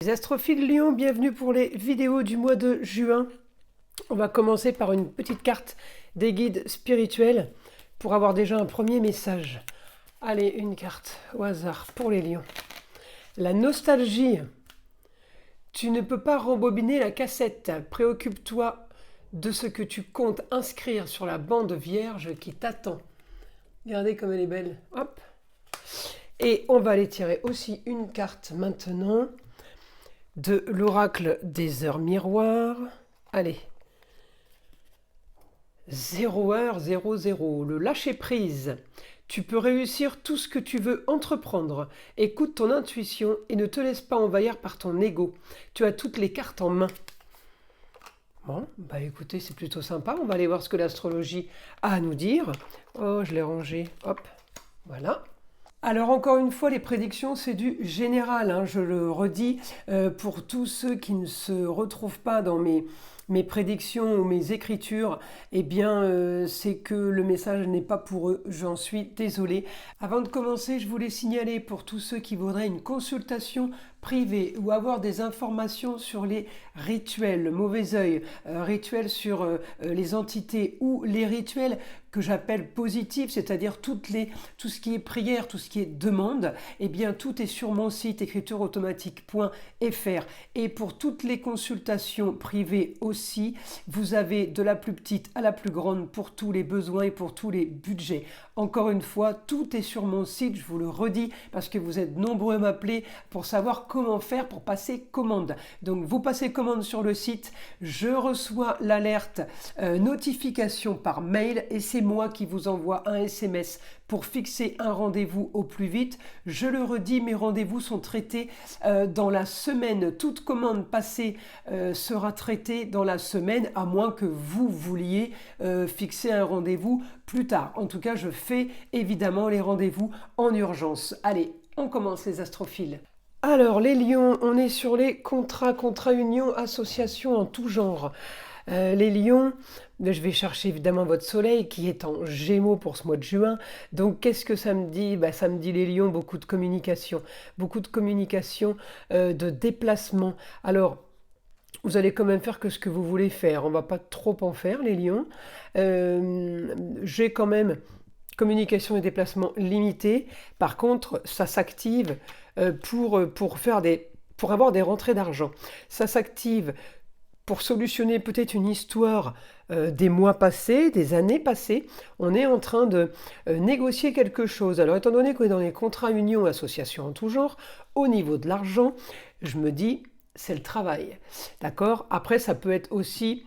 Les astrophiles Lion, bienvenue pour les vidéos du mois de juin. On va commencer par une petite carte des guides spirituels pour avoir déjà un premier message. Allez, une carte au hasard pour les lions. La nostalgie. Tu ne peux pas rembobiner la cassette. Préoccupe-toi de ce que tu comptes inscrire sur la bande vierge qui t'attend. Regardez comme elle est belle. Hop. Et on va aller tirer aussi une carte maintenant de l'oracle des heures miroirs. Allez. 0h00, le lâcher-prise. Tu peux réussir tout ce que tu veux entreprendre. Écoute ton intuition et ne te laisse pas envahir par ton ego. Tu as toutes les cartes en main. Bon, bah écoutez, c'est plutôt sympa. On va aller voir ce que l'astrologie a à nous dire. Oh, je l'ai rangé. Hop, voilà. Alors encore une fois, les prédictions, c'est du général, hein, je le redis, pour tous ceux qui ne se retrouvent pas dans mes prédictions ou mes écritures, eh bien c'est que le message n'est pas pour eux, j'en suis désolée. Avant de commencer, je voulais signaler pour tous ceux qui voudraient une consultation privée ou avoir des informations sur les rituels, le mauvais œil, rituels sur les entités ou les rituels que j'appelle positifs, c'est-à-dire tout ce qui est prière, tout ce qui est demande, eh bien tout est sur mon site écritureautomatique.fr. Et pour toutes les consultations privées aussi, vous avez de la plus petite à la plus grande pour tous les besoins et pour tous les budgets. Encore une fois, tout est sur mon site, je vous le redis, parce que vous êtes nombreux à m'appeler pour savoir comment faire pour passer commande. Donc vous passez commande sur le site, je reçois l'alerte notification par mail et c'est moi qui vous envoie un SMS pour fixer un rendez-vous au plus vite. Je le redis, mes rendez-vous sont traités dans la semaine. Toute commande passée sera traitée dans la semaine, à moins que vous vouliez fixer un rendez-vous plus tard. En tout cas, je fais évidemment les rendez-vous en urgence. Allez, on commence les astrophiles. Alors, les lions, on est sur les contrats unions, associations en tout genre. Les lions, je vais chercher évidemment votre soleil qui est en gémeaux pour ce mois de juin. Donc qu'est-ce que ça me dit? Ça me dit les lions, beaucoup de communication, de déplacement. Alors, vous allez quand même faire que ce que vous voulez faire. On ne va pas trop en faire, les lions. J'ai quand même communication et déplacement limité. Par contre, ça s'active pour avoir des rentrées d'argent. Ça s'active pour solutionner peut-être une histoire des mois passés, des années passées. On est en train de négocier quelque chose. Alors, étant donné qu'on est dans les contrats unions, associations en tout genre, au niveau de l'argent, je me dis, c'est le travail. D'accord? Après, ça peut être aussi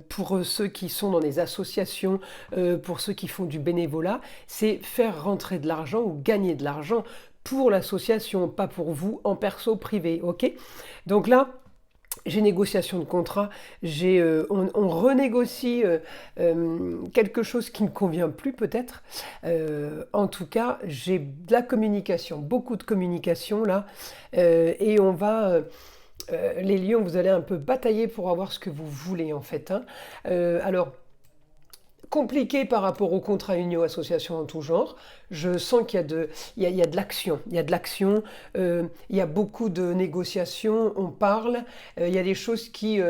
pour ceux qui sont dans des associations, pour ceux qui font du bénévolat, c'est faire rentrer de l'argent ou gagner de l'argent pour l'association, pas pour vous en perso privé. Ok? Donc là, j'ai négociation de contrat, on renégocie quelque chose qui ne me convient plus peut-être. En tout cas, j'ai de la communication, beaucoup de communication là, et on va... les lions, vous allez un peu batailler pour avoir ce que vous voulez en fait. Hein. Alors, compliqué par rapport au contrat union association en tout genre. Je sens qu'il y a de l'action. Il y a de l'action, il y a beaucoup de négociations, on parle, il y a des choses qui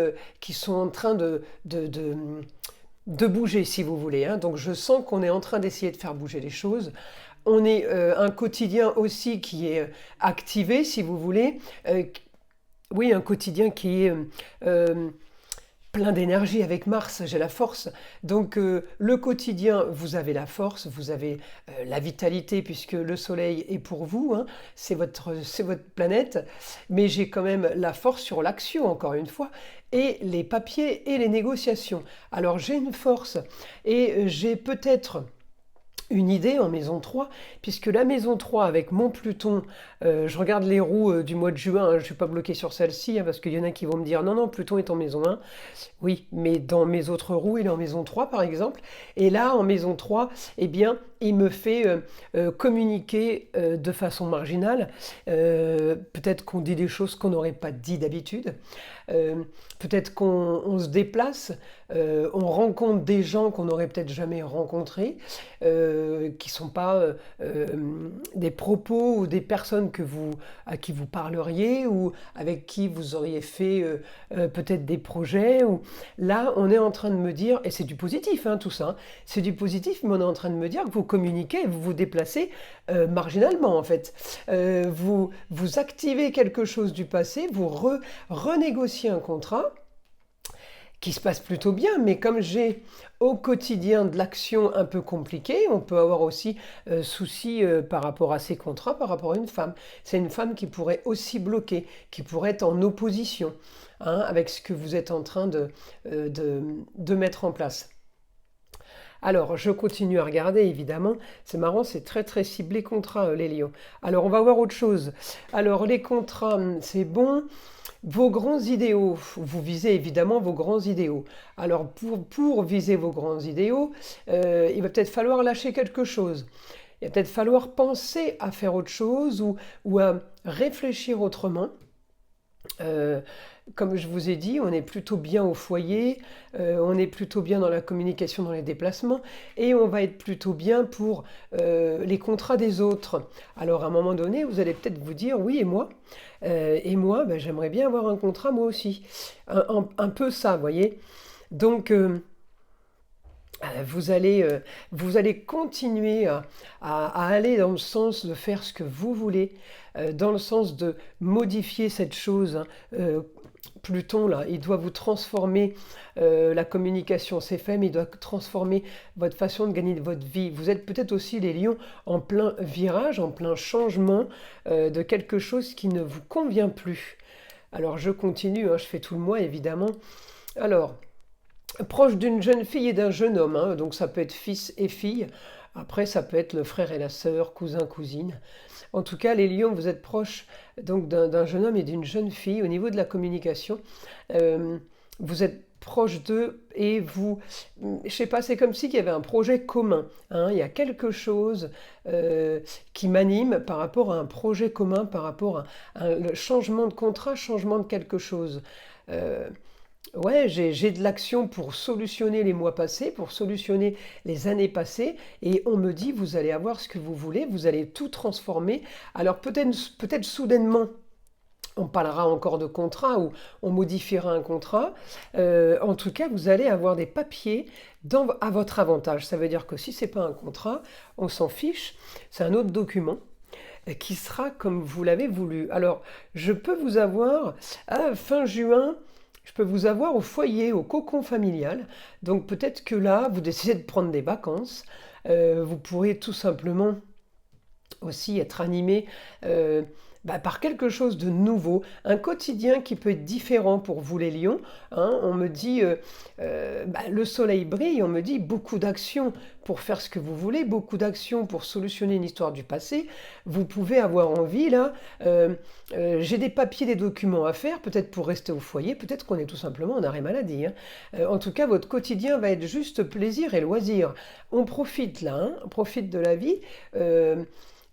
sont en train de bouger, si vous voulez. Hein. Donc je sens qu'on est en train d'essayer de faire bouger les choses. On est un quotidien aussi qui est activé, si vous voulez. Oui, un quotidien qui est... plein d'énergie avec Mars, j'ai la force. Donc le quotidien, vous avez la force, vous avez la vitalité puisque le soleil est pour vous, hein, c'est votre planète, mais j'ai quand même la force sur l'action, encore une fois, et les papiers et les négociations. Alors j'ai une force et j'ai peut-être une idée en maison 3, puisque la maison 3 avec mon Pluton, je regarde les roues du mois de juin, hein, je ne suis pas bloquée sur celle-ci, hein, parce qu'il y en a qui vont me dire non, Pluton est en maison 1. Oui, mais dans mes autres roues, il est en maison 3 par exemple. Et là, en maison 3, eh bien, il me fait communiquer de façon marginale. Peut-être qu'on dit des choses qu'on n'aurait pas dit d'habitude. Peut-être qu'on se déplace, on rencontre des gens qu'on n'aurait peut-être jamais rencontrés, qui ne sont pas des propos ou des personnes à qui vous parleriez ou avec qui vous auriez fait peut-être des projets. Là, on est en train de me dire, et c'est du positif hein, tout ça, hein, c'est du positif, mais on est en train de me dire que vous communiquez, vous vous déplacez marginalement en fait. Vous activez quelque chose du passé, vous renégociez un contrat qui se passe plutôt bien, mais comme j'ai au quotidien de l'action un peu compliquée, on peut avoir aussi souci par rapport à ces contrats, par rapport à une femme. C'est une femme qui pourrait aussi bloquer, qui pourrait être en opposition hein, avec ce que vous êtes en train de mettre en place. Alors, je continue à regarder, évidemment. C'est marrant, c'est très très ciblé contrat, les lions. Alors, on va voir autre chose. Alors, les contrats, c'est bon. Vos grands idéaux, vous visez évidemment vos grands idéaux. Alors pour viser vos grands idéaux, il va peut-être falloir lâcher quelque chose. Il va peut-être falloir penser à faire autre chose ou à réfléchir autrement. Comme je vous ai dit, on est plutôt bien au foyer, on est plutôt bien dans la communication, dans les déplacements, et on va être plutôt bien pour les contrats des autres. Alors à un moment donné, vous allez peut-être vous dire, oui, et moi, ben, j'aimerais bien avoir un contrat moi aussi. Un peu ça, vous voyez. Donc, vous allez continuer à aller dans le sens de faire ce que vous voulez, dans le sens de modifier cette chose. Hein. Pluton, là, il doit vous transformer la communication, c'est fait, mais il doit transformer votre façon de gagner votre vie. Vous êtes peut-être aussi les lions en plein virage, en plein changement de quelque chose qui ne vous convient plus. Alors je continue, hein, je fais tout le mois évidemment. Alors, proche d'une jeune fille et d'un jeune homme, hein, donc ça peut être fils et fille. Après, ça peut être le frère et la sœur, cousin, cousine. En tout cas, les lions, vous êtes proches donc d'un jeune homme et d'une jeune fille au niveau de la communication. Vous êtes proche d'eux et vous, je sais pas, c'est comme si il y avait un projet commun. Hein, il y a quelque chose qui m'anime par rapport à un projet commun, par rapport à le changement de contrat, changement de quelque chose. Ouais, j'ai de l'action pour solutionner les mois passés, pour solutionner les années passées, et on me dit, vous allez avoir ce que vous voulez, vous allez tout transformer. Alors peut-être soudainement, on parlera encore de contrat ou on modifiera un contrat. En tout cas, vous allez avoir des papiers à votre avantage. Ça veut dire que si ce n'est pas un contrat, on s'en fiche, c'est un autre document qui sera comme vous l'avez voulu. Alors, je peux vous avoir à fin juin. Je peux vous avoir au foyer, au cocon familial. Donc peut-être que là, vous décidez de prendre des vacances. Vous pourrez tout simplement aussi être animé par quelque chose de nouveau, un quotidien qui peut être différent pour vous les lions. Hein. On me dit, le soleil brille, on me dit beaucoup d'actions pour faire ce que vous voulez, beaucoup d'actions pour solutionner une histoire du passé. Vous pouvez avoir envie, là, j'ai des papiers, des documents à faire, peut-être pour rester au foyer, peut-être qu'on est tout simplement en arrêt maladie. Hein. En tout cas, votre quotidien va être juste plaisir et loisir. On profite là, hein, on profite de la vie.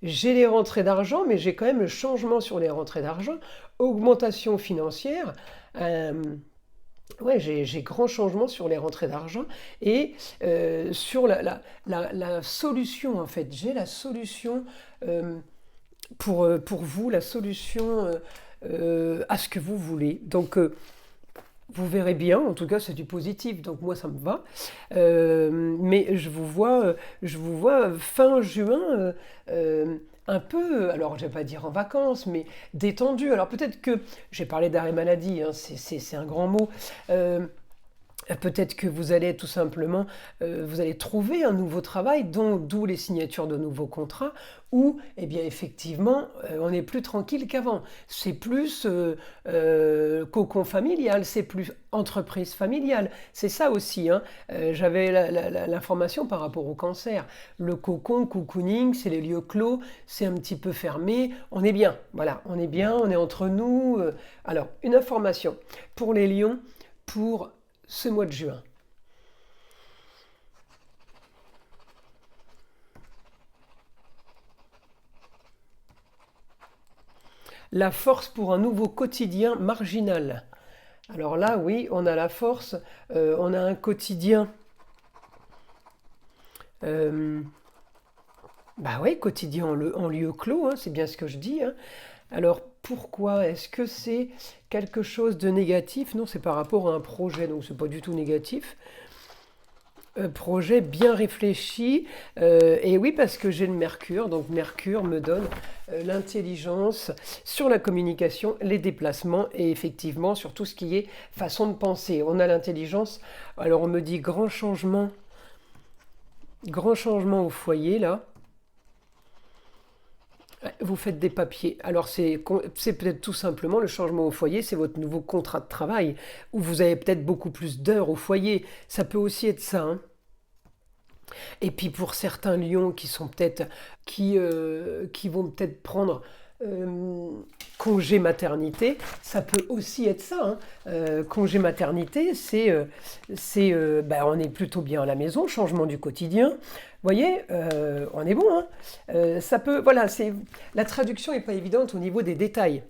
J'ai les rentrées d'argent, mais j'ai quand même le changement sur les rentrées d'argent, augmentation financière. Ouais, j'ai grand changement sur les rentrées d'argent et sur la solution, en fait. J'ai la solution pour vous, la solution à ce que vous voulez. Donc, vous verrez bien, en tout cas c'est du positif, donc moi ça me va. Mais je vous vois fin juin un peu, alors je vais pas dire en vacances, mais détendu. Alors peut-être que, j'ai parlé d'arrêt maladie, hein, c'est un grand mot. Peut-être que vous allez tout simplement, vous allez trouver un nouveau travail, d'où les signatures de nouveaux contrats, où, eh bien, effectivement, on est plus tranquille qu'avant. C'est plus cocon familial, c'est plus entreprise familiale. C'est ça aussi. Hein. J'avais l'information par rapport au cancer. Le cocon, cocooning, c'est les lieux clos, c'est un petit peu fermé. On est bien, voilà, on est bien, on est entre nous. Alors, une information pour les lions, pour ce mois de juin. La force pour un nouveau quotidien marginal. Alors là, oui, on a la force, on a un quotidien. euh, Bah oui, quotidien en lieu clos, hein, c'est bien ce que je dis, hein. Alors pourquoi? Est-ce que c'est quelque chose de négatif? Non, c'est par rapport à un projet, donc c'est pas du tout négatif. Projet bien réfléchi. Et oui, parce que j'ai le Mercure, donc Mercure me donne l'intelligence sur la communication, les déplacements et effectivement sur tout ce qui est façon de penser. On a l'intelligence. Alors on me dit grand changement au foyer là. Vous faites des papiers. Alors c'est peut-être tout simplement le changement au foyer, c'est votre nouveau contrat de travail, où vous avez peut-être beaucoup plus d'heures au foyer. Ça peut aussi être ça, hein. Et puis pour certains lions qui sont peut-être qui vont peut-être prendre euh, congé maternité, ça peut aussi être ça, hein. Congé maternité, on est plutôt bien à la maison, changement du quotidien. Vous voyez, on est bon, hein. Ça peut, voilà, la traduction n'est pas évidente au niveau des détails,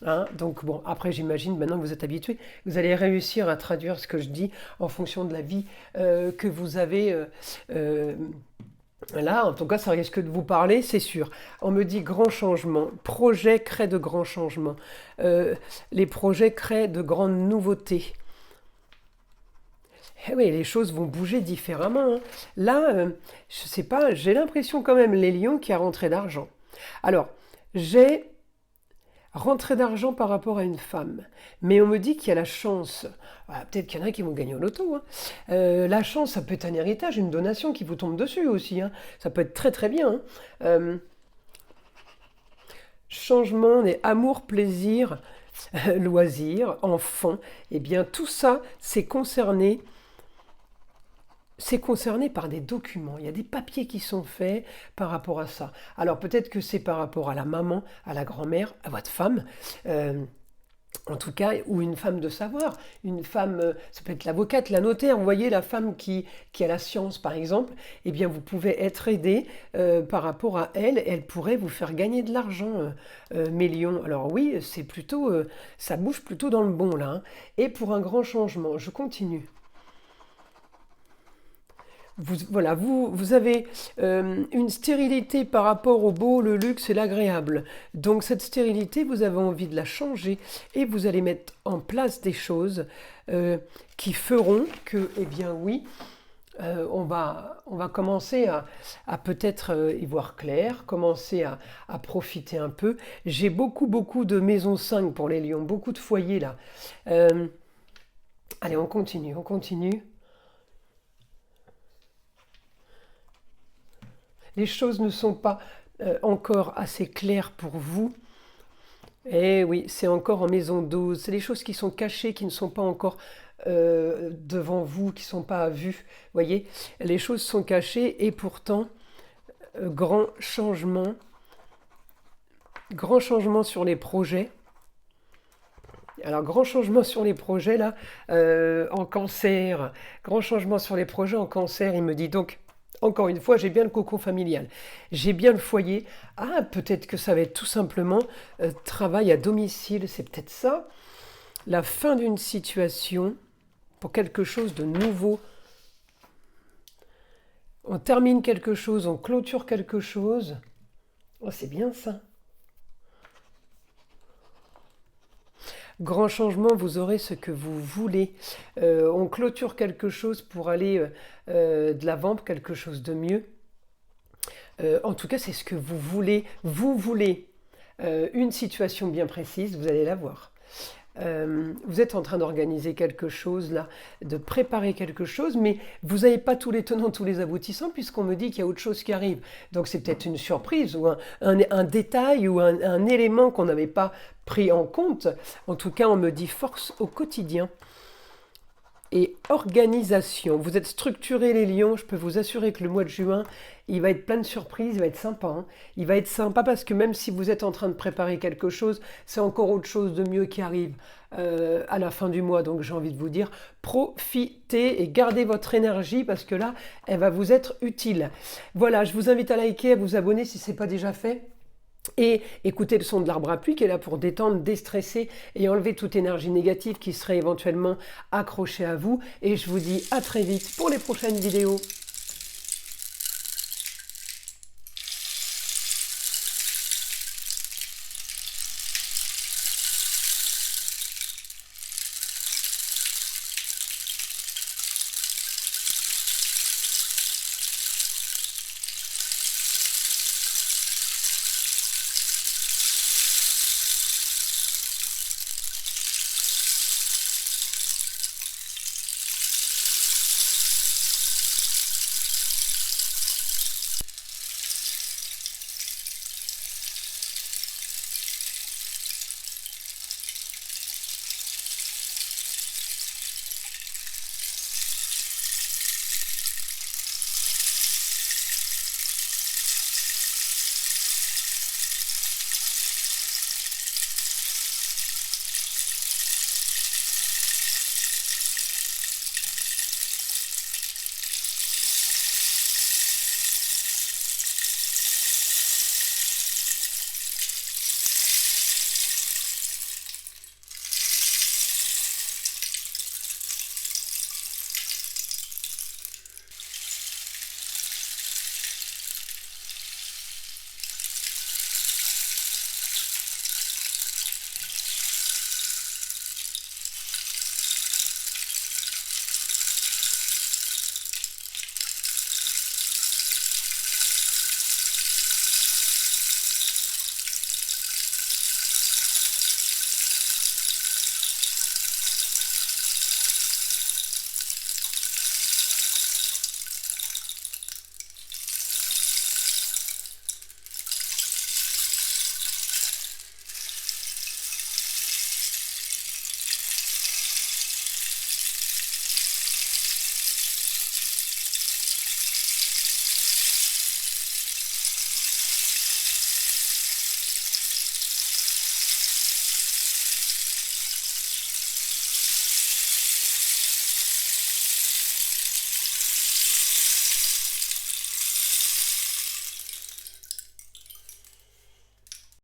hein. Donc bon, après j'imagine maintenant que vous êtes habitué, vous allez réussir à traduire ce que je dis en fonction de la vie que vous avez. Là, en tout cas, ça risque de vous parler, c'est sûr. On me dit grand changement. Projet crée de grands changements. Les projets créent de grandes nouveautés. Eh oui, les choses vont bouger différemment, hein. Là, je sais pas, j'ai l'impression quand même, les lions, qu'il y a rentrée d'argent. Alors, j'ai rentrée d'argent par rapport à une femme. Mais on me dit qu'il y a la chance. Ah, peut-être qu'il y en a qui vont gagner au loto, hein. La chance, ça peut être un héritage, une donation qui vous tombe dessus aussi, hein. Ça peut être très très bien, hein. Euh, Changement des amour, plaisir, loisirs, enfants. Eh bien, tout ça, c'est concerné par des documents. Il y a des papiers qui sont faits par rapport à ça. Alors peut-être que c'est par rapport à la maman, à la grand-mère, à votre femme. euh, En tout cas, ou une femme de savoir, une femme, ça peut être l'avocate, la notaire, vous voyez, la femme qui a la science par exemple, eh bien vous pouvez être aidé par rapport à elle, elle pourrait vous faire gagner de l'argent, mes lions. Alors oui, ça bouge plutôt dans le bon là, hein. Et pour un grand changement, je continue. Voilà, vous avez une stérilité par rapport au beau, le luxe et l'agréable. Donc cette stérilité, vous avez envie de la changer et vous allez mettre en place des choses euh, qui feront que, eh bien oui, on va commencer à peut-être y voir clair, commencer à profiter un peu. J'ai beaucoup, beaucoup de maisons 5 pour les lions, beaucoup de foyers là. Euh, Allez, on continue, on continue. Les choses ne sont pas encore assez claires pour vous. Eh oui, c'est encore en maison 12. C'est des choses qui sont cachées, qui ne sont pas encore devant vous, qui ne sont pas à vue. Vous voyez, les choses sont cachées et pourtant, grand changement, grand changement sur les projets. Alors, grand changement sur les projets, là, en cancer. Grand changement sur les projets en cancer, il me dit donc. Encore une fois, j'ai bien le cocon familial, j'ai bien le foyer. Ah, peut-être que ça va être tout simplement travail à domicile, c'est peut-être ça. La fin d'une situation pour quelque chose de nouveau. On termine quelque chose, on clôture quelque chose. Oh, c'est bien ça. Grand changement, vous aurez ce que vous voulez. On clôture quelque chose pour aller de l'avant, quelque chose de mieux. En tout cas, c'est ce que vous voulez. Vous voulez une situation bien précise, vous allez la voir. Vous êtes en train d'organiser quelque chose là, de préparer quelque chose, mais vous n'avez pas tous les tenants, tous les aboutissants, puisqu'on me dit qu'il y a autre chose qui arrive. Donc c'est peut-être une surprise ou un détail ou un élément qu'on n'avait pas pris en compte. En tout cas, on me dit force au quotidien et organisation. Vous êtes structurés les lions, je peux vous assurer que le mois de juin, il va être plein de surprises, il va être sympa, hein. Il va être sympa parce que même si vous êtes en train de préparer quelque chose, c'est encore autre chose de mieux qui arrive à la fin du mois. Donc j'ai envie de vous dire, profitez et gardez votre énergie parce que là, elle va vous être utile. Voilà, je vous invite à liker, à vous abonner si ce n'est pas déjà fait. Et écoutez le son de l'arbre à pluie qui est là pour détendre, déstresser et enlever toute énergie négative qui serait éventuellement accrochée à vous. Et je vous dis à très vite pour les prochaines vidéos.